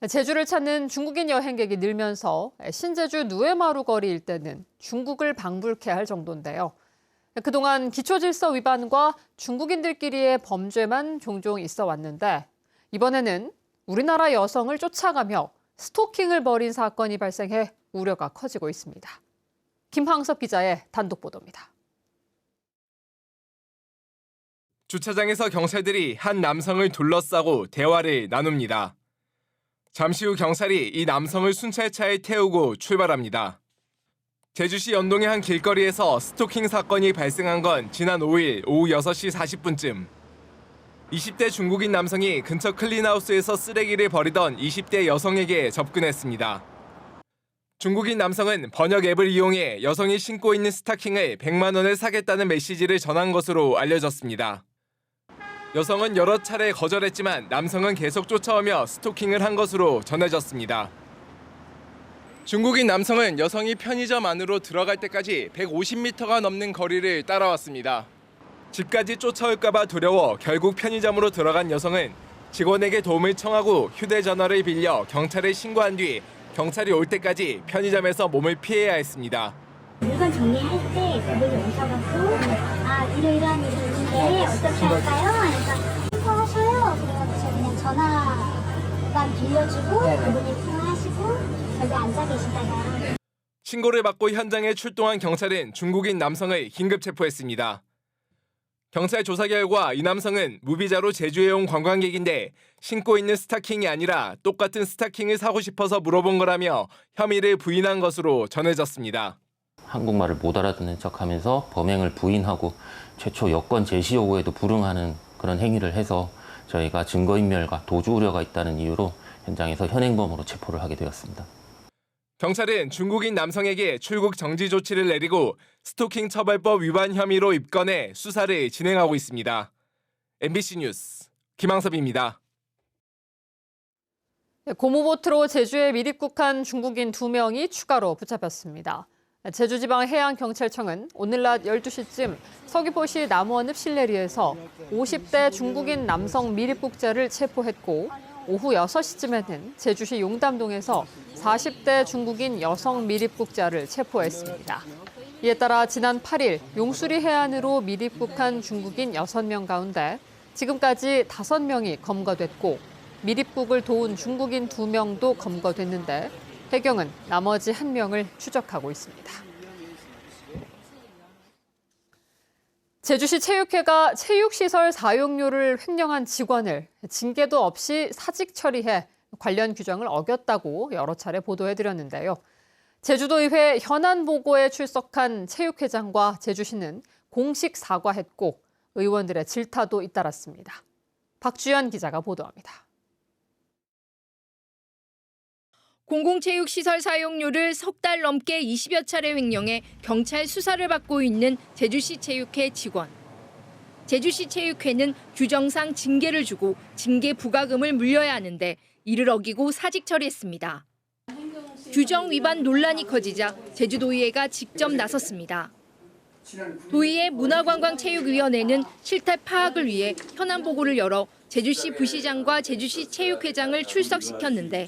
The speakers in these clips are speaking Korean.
제주를 찾는 중국인 여행객이 늘면서 신제주 누에마루 거리 일대는 중국을 방불케 할 정도인데요. 그동안 기초질서 위반과 중국인들끼리의 범죄만 종종 있어 왔는데 이번에는 우리나라 여성을 쫓아가며 스토킹을 벌인 사건이 발생해 우려가 커지고 있습니다. 김황섭 기자의 단독 보도입니다. 주차장에서 경찰들이 한 남성을 둘러싸고 대화를 나눕니다. 잠시 후 경찰이 이 남성을 순찰차에 태우고 출발합니다. 제주시 연동의 한 길거리에서 스토킹 사건이 발생한 건 지난 5일 오후 6시 40분쯤. 20대 중국인 남성이 근처 클린하우스에서 쓰레기를 버리던 20대 여성에게 접근했습니다. 중국인 남성은 번역 앱을 이용해 여성이 신고 있는 스타킹을 100만 원에 사겠다는 메시지를 전한 것으로 알려졌습니다. 여성은 여러 차례 거절했지만 남성은 계속 쫓아오며 스토킹을 한 것으로 전해졌습니다. 중국인 남성은 여성이 편의점 안으로 들어갈 때까지 150m가 넘는 거리를 따라왔습니다. 집까지 쫓아올까 봐 두려워 결국 편의점으로 들어간 여성은 직원에게 도움을 청하고 휴대전화를 빌려 경찰에 신고한 뒤 경찰이 올 때까지 편의점에서 몸을 피해야 했습니다. 물건 정리할 때 그분이 오셔갖고 이러이러한 일이 있는데 어떻게 할까요? 하니까 신고하셔요. 그래가지고 제가 그냥 전화만 빌려주고 그분이 통화하시고 저기 앉아 계시다가 신고를 받고 현장에 출동한 경찰은 중국인 남성을 긴급 체포했습니다. 경찰 조사 결과 이 남성은 무비자로 제주에 온 관광객인데 신고 있는 스타킹이 아니라 똑같은 스타킹을 사고 싶어서 물어본 거라며 혐의를 부인한 것으로 전해졌습니다. 한국말을 못 알아듣는 척하면서 범행을 부인하고 최초 여권 제시 요구에도 불응하는 그런 행위를 해서 저희가 증거인멸과 도주 우려가 있다는 이유로 현장에서 현행범으로 체포를 하게 되었습니다. 경찰은 중국인 남성에게 출국 정지 조치를 내리고 스토킹 처벌법 위반 혐의로 입건해 수사를 진행하고 있습니다. MBC 뉴스 김황섭입니다. 고무보트로 제주에 밀입국한 중국인 2명이 추가로 붙잡혔습니다. 제주지방해양경찰청은 오늘 낮 12시쯤 서귀포시 남원읍 실내리에서 50대 중국인 남성 밀입국자를 체포했고 오후 6시쯤에는 제주시 용담동에서 40대 중국인 여성 밀입국자를 체포했습니다. 이에 따라 지난 8일 용수리 해안으로 밀입국한 중국인 6명 가운데 지금까지 5명이 검거됐고 밀입국을 도운 중국인 2명도 검거됐는데 해경은 나머지 1명을 추적하고 있습니다. 제주시 체육회가 체육시설 사용료를 횡령한 직원을 징계도 없이 사직 처리해 관련 규정을 어겼다고 여러 차례 보도해드렸는데요. 제주도의회 현안 보고에 출석한 체육회장과 제주시는 공식 사과했고 의원들의 질타도 잇따랐습니다. 박주연 기자가 보도합니다. 공공체육시설 사용료를 석 달 넘게 20여 차례 횡령해 경찰 수사를 받고 있는 제주시 체육회 직원. 제주시 체육회는 규정상 징계를 주고 징계 부과금을 물려야 하는데 이를 어기고 사직 처리했습니다. 규정 위반 논란이 커지자 제주도의회가 직접 나섰습니다. 도의회 문화관광체육위원회는 실태 파악을 위해 현안 보고를 열어 제주시 부시장과 제주시 체육회장을 출석시켰는데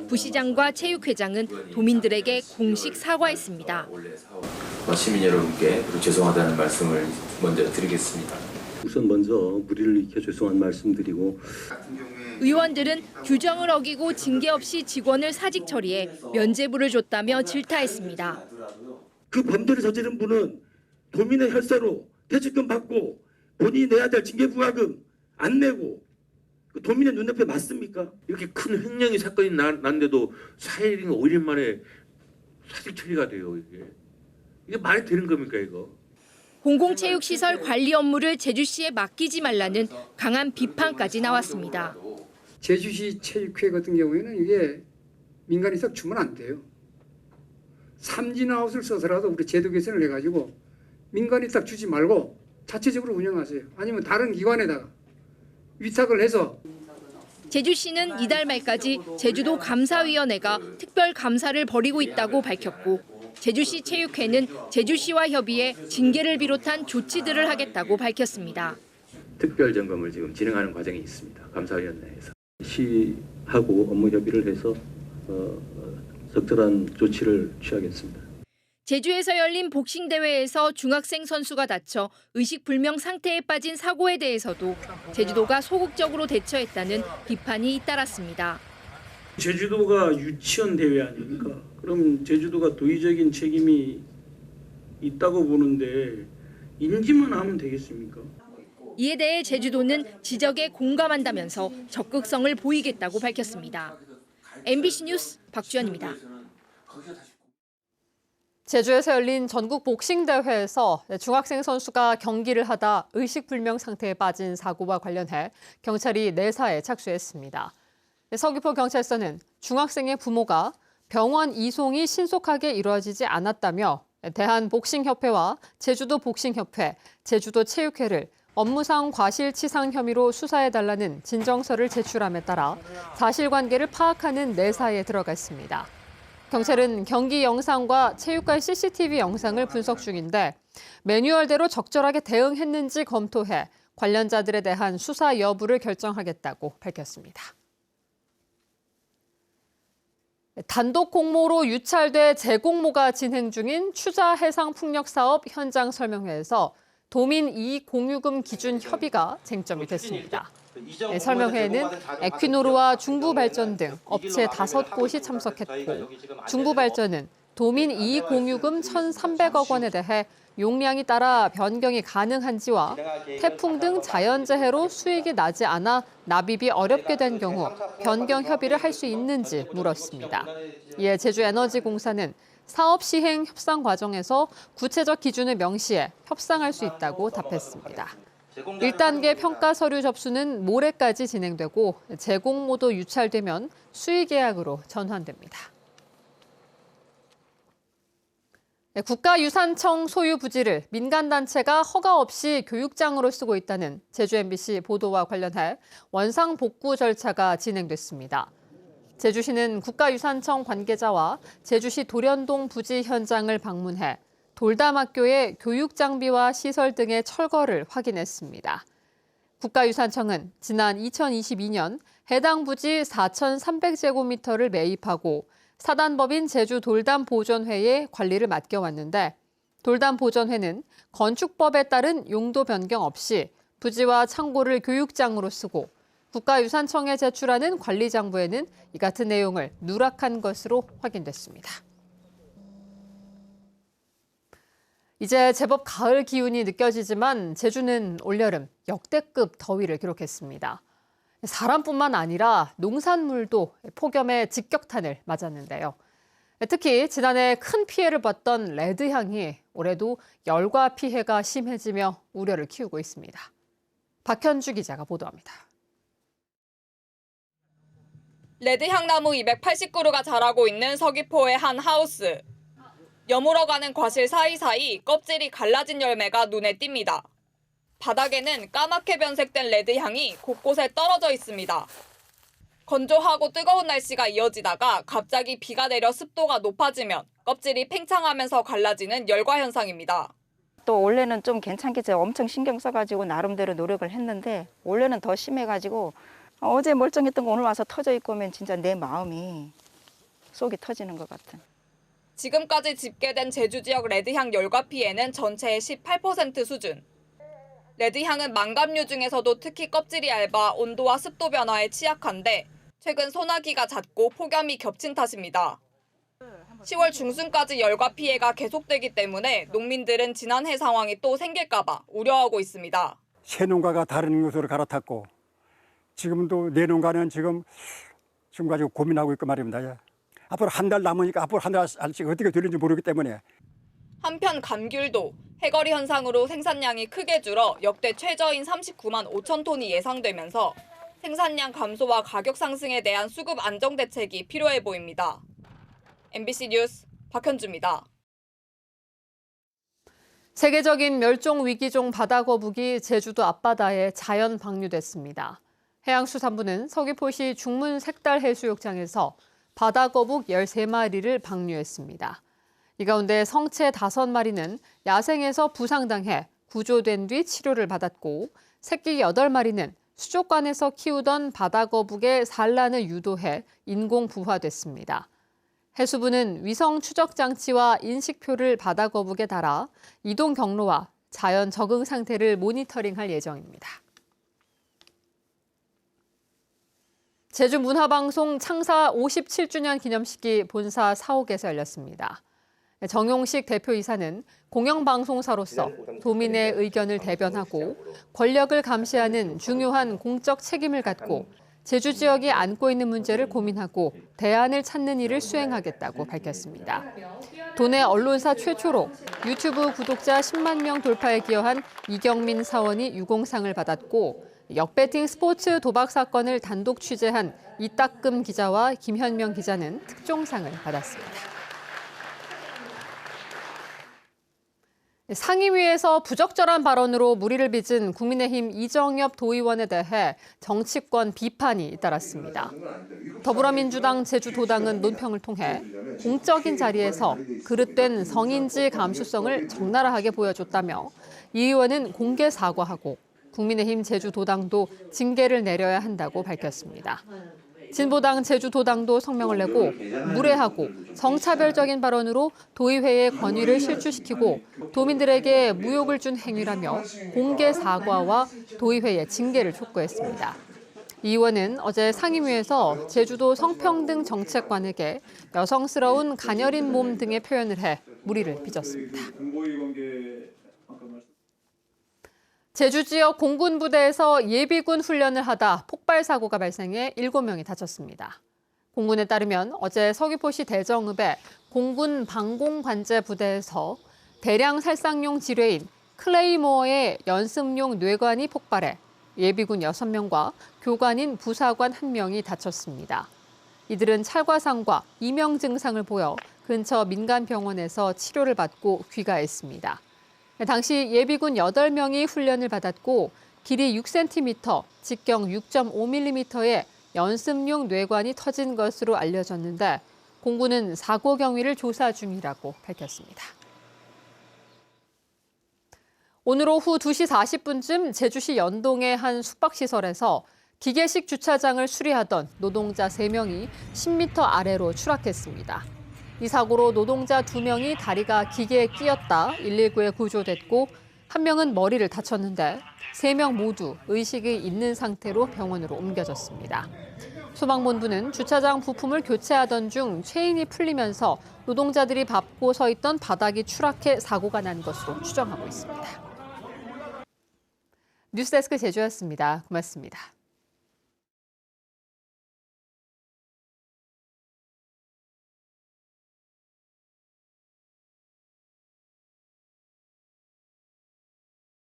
부시장과 체육회장은 도민들에게 공식 사과했습니다. 시민 여러분께 죄송하다는 말씀을 먼저 드리겠습니다. 우선 먼저 무리를 일으켜 죄송한 말씀드리고 의원들은 규정을 어기고 징계 없이 직원을 사직 처리해 면죄부를 줬다며 질타했습니다. 그 범죄를 저지른 분은 도민의 혈세로 퇴직금 받고 본인이 내야 될 징계부과금 안 내고 그 도민의 눈앞에 맞습니까? 이렇게 큰 횡령이 사건이 났는데도 4일인가 5일 만에 사직 처리가 돼요. 이게 말이 되는 겁니까 이거? 공공체육시설 관리 업무를 제주시에 맡기지 말라는 강한 비판까지 나왔습니다. 제주시 체육회 같은 경우에는 이게 민간이 싹 주면 안 돼요. 삼진아웃을 써서라도 우리 제도 개선을 해가지고 민간이 딱 주지 말고 자체적으로 운영하세요. 아니면 다른 기관에다가 위탁을 해서. 제주시는 이달 말까지 제주도 감사위원회가 특별 감사를 벌이고 있다고 밝혔고 제주시 체육회는 제주시와 협의해 징계를 비롯한 조치들을 하겠다고 밝혔습니다. 특별 점검을 지금 진행하는 과정이 있습니다. 감사위원회에서. 시하고 업무 협의를 해서 적절한 조치를 취하겠습니다. 제주에서 열린 복싱 대회에서 중학생 선수가 다쳐 의식불명 상태에 빠진 사고에 대해서도 제주도가 소극적으로 대처했다는 비판이 잇따랐습니다. 제주도가 유치원 대회 아닙니까? 그럼 제주도가 도의적인 책임이 있다고 보는데 인지만 하면 되겠습니까? 이에 대해 제주도는 지적에 공감한다면서 적극성을 보이겠다고 밝혔습니다. MBC 뉴스 박주연입니다. 제주에서 열린 전국 복싱 대회에서 중학생 선수가 경기를 하다 의식불명 상태에 빠진 사고와 관련해 경찰이 내사에 착수했습니다. 서귀포 경찰서는 중학생의 부모가 병원 이송이 신속하게 이루어지지 않았다며 대한복싱협회와 제주도복싱협회, 제주도체육회를 업무상 과실치상 혐의로 수사해달라는 진정서를 제출함에 따라 사실관계를 파악하는 내사에 들어갔습니다. 경찰은 경기 영상과 체육관 CCTV 영상을 분석 중인데 매뉴얼대로 적절하게 대응했는지 검토해 관련자들에 대한 수사 여부를 결정하겠다고 밝혔습니다. 단독 공모로 유찰돼 재공모가 진행 중인 추자 해상 풍력 사업 현장 설명회에서 도민 이익 공유금 기준 협의가 쟁점이 됐습니다. 설명회에는 에퀴노르와 중부발전 등 업체 5곳이 참석했고 중부발전은 도민 이익 공유금 1,300억 원에 대해 용량이 따라 변경이 가능한지와 태풍 등 자연재해로 수익이 나지 않아 납입이 어렵게 된 경우 변경 협의를 할 수 있는지 물었습니다. 이에 제주에너지공사는 사업 시행 협상 과정에서 구체적 기준을 명시해 협상할 수 있다고 답했습니다. 1단계 평가 서류 접수는 모레까지 진행되고 재공모도 유찰되면 수의계약으로 전환됩니다. 국가유산청 소유 부지를 민간단체가 허가 없이 교육장으로 쓰고 있다는 제주 MBC 보도와 관련해 원상 복구 절차가 진행됐습니다. 제주시는 국가유산청 관계자와 제주시 도련동 부지 현장을 방문해 돌담학교의 교육 장비와 시설 등의 철거를 확인했습니다. 국가유산청은 지난 2022년 해당 부지 4,300제곱미터를 매입하고 사단법인 제주돌담보존회에 관리를 맡겨왔는데 돌담보존회는 건축법에 따른 용도 변경 없이 부지와 창고를 교육장으로 쓰고 국가유산청에 제출하는 관리장부에는 이 같은 내용을 누락한 것으로 확인됐습니다. 이제 제법 가을 기운이 느껴지지만 제주는 올여름 역대급 더위를 기록했습니다. 사람뿐만 아니라 농산물도 폭염의 직격탄을 맞았는데요. 특히 지난해 큰 피해를 봤던 레드향이 올해도 열과 피해가 심해지며 우려를 키우고 있습니다. 박현주 기자가 보도합니다. 레드향나무 280그루가 자라고 있는 서귀포의 한 하우스. 여물어가는 과실 사이사이 껍질이 갈라진 열매가 눈에 띕니다. 바닥에는 까맣게 변색된 레드향이 곳곳에 떨어져 있습니다. 건조하고 뜨거운 날씨가 이어지다가 갑자기 비가 내려 습도가 높아지면 껍질이 팽창하면서 갈라지는 열과 현상입니다. 또 올해는 좀 괜찮게 제가 엄청 신경 써가지고 나름대로 노력을 했는데 올해는 더 심해가지고 어제 멀쩡했던 거 오늘 와서 터져 있고 하면 진짜 내 마음이 속이 터지는 것 같은. 지금까지 집계된 제주 지역 레드향 열과 피해는 전체의 18% 수준. 레드향은 망감류 중에서도 특히 껍질이 얇아 온도와 습도 변화에 취약한데 최근 소나기가 잦고 폭염이 겹친 탓입니다. 10월 중순까지 열과 피해가 계속되기 때문에 농민들은 지난해 상황이 또 생길까 봐 우려하고 있습니다. 새 농가가 다른 곳으로 갈아탔고 지금도 내 농가는 지금 가지고 고민하고 있고 말입니다. 예. 앞으로 한 달 남으니까 앞으로 한 달씩 어떻게 될는지 모르기 때문에. 한편 감귤도 해거리 현상으로 생산량이 크게 줄어 역대 최저인 39만 5천 톤이 예상되면서 생산량 감소와 가격 상승에 대한 수급 안정 대책이 필요해 보입니다. MBC 뉴스 박현주입니다. 세계적인 멸종 위기종 바다거북이 제주도 앞바다에 자연 방류됐습니다. 해양수산부는 서귀포시 중문 색달해수욕장에서 바다거북 13마리를 방류했습니다. 이 가운데 성체 5마리는 야생에서 부상당해 구조된 뒤 치료를 받았고 새끼 8마리는 수족관에서 키우던 바다거북의 산란을 유도해 인공 부화됐습니다. 해수부는 위성 추적 장치와 인식표를 바다거북에 달아 이동 경로와 자연 적응 상태를 모니터링할 예정입니다. 제주문화방송 창사 57주년 기념식이 본사 사옥에서 열렸습니다. 정용식 대표이사는 공영방송사로서 도민의 의견을 대변하고 권력을 감시하는 중요한 공적 책임을 갖고 제주 지역이 안고 있는 문제를 고민하고 대안을 찾는 일을 수행하겠다고 밝혔습니다. 도내 언론사 최초로 유튜브 구독자 10만 명 돌파에 기여한 이경민 사원이 유공상을 받았고 역배팅 스포츠 도박 사건을 단독 취재한 이따금 기자와 김현명 기자는 특종상을 받았습니다. 상임위에서 부적절한 발언으로 물의를 빚은 국민의힘 이정엽 도의원에 대해 정치권 비판이 잇따랐습니다. 더불어민주당 제주도당은 논평을 통해 공적인 자리에서 그릇된 성인지 감수성을 적나라하게 보여줬다며 이 의원은 공개 사과하고 국민의힘 제주도당도 징계를 내려야 한다고 밝혔습니다. 진보당 제주도당도 성명을 내고 무례하고 성차별적인 발언으로 도의회의 권위를 실추시키고 도민들에게 무욕을 준 행위라며 공개 사과와 도의회의 징계를 촉구했습니다. 이 의원은 어제 상임위에서 제주도 성평등 정책관에게 여성스러운 가녀린 몸 등의 표현을 해 물의를 빚었습니다. 제주 지역 공군 부대에서 예비군 훈련을 하다 폭발 사고가 발생해 7명이 다쳤습니다. 공군에 따르면 어제 서귀포시 대정읍의 공군 방공관제 부대에서 대량 살상용 지뢰인 클레이모어의 연습용 뇌관이 폭발해 예비군 6명과 교관인 부사관 1명이 다쳤습니다. 이들은 찰과상과 이명 증상을 보여 근처 민간병원에서 치료를 받고 귀가했습니다. 당시 예비군 8명이 훈련을 받았고 길이 6cm, 직경 6.5mm의 연습용 뇌관이 터진 것으로 알려졌는데 공군은 사고 경위를 조사 중이라고 밝혔습니다. 오늘 오후 2시 40분쯤 제주시 연동의 한 숙박시설에서 기계식 주차장을 수리하던 노동자 3명이 10m 아래로 추락했습니다. 이 사고로 노동자 2명이 다리가 기계에 끼었다 119에 구조됐고 1명은 머리를 다쳤는데 3명 모두 의식이 있는 상태로 병원으로 옮겨졌습니다. 소방본부는 주차장 부품을 교체하던 중 체인이 풀리면서 노동자들이 밟고 서 있던 바닥이 추락해 사고가 난 것으로 추정하고 있습니다. 뉴스데스크 제주였습니다. 고맙습니다.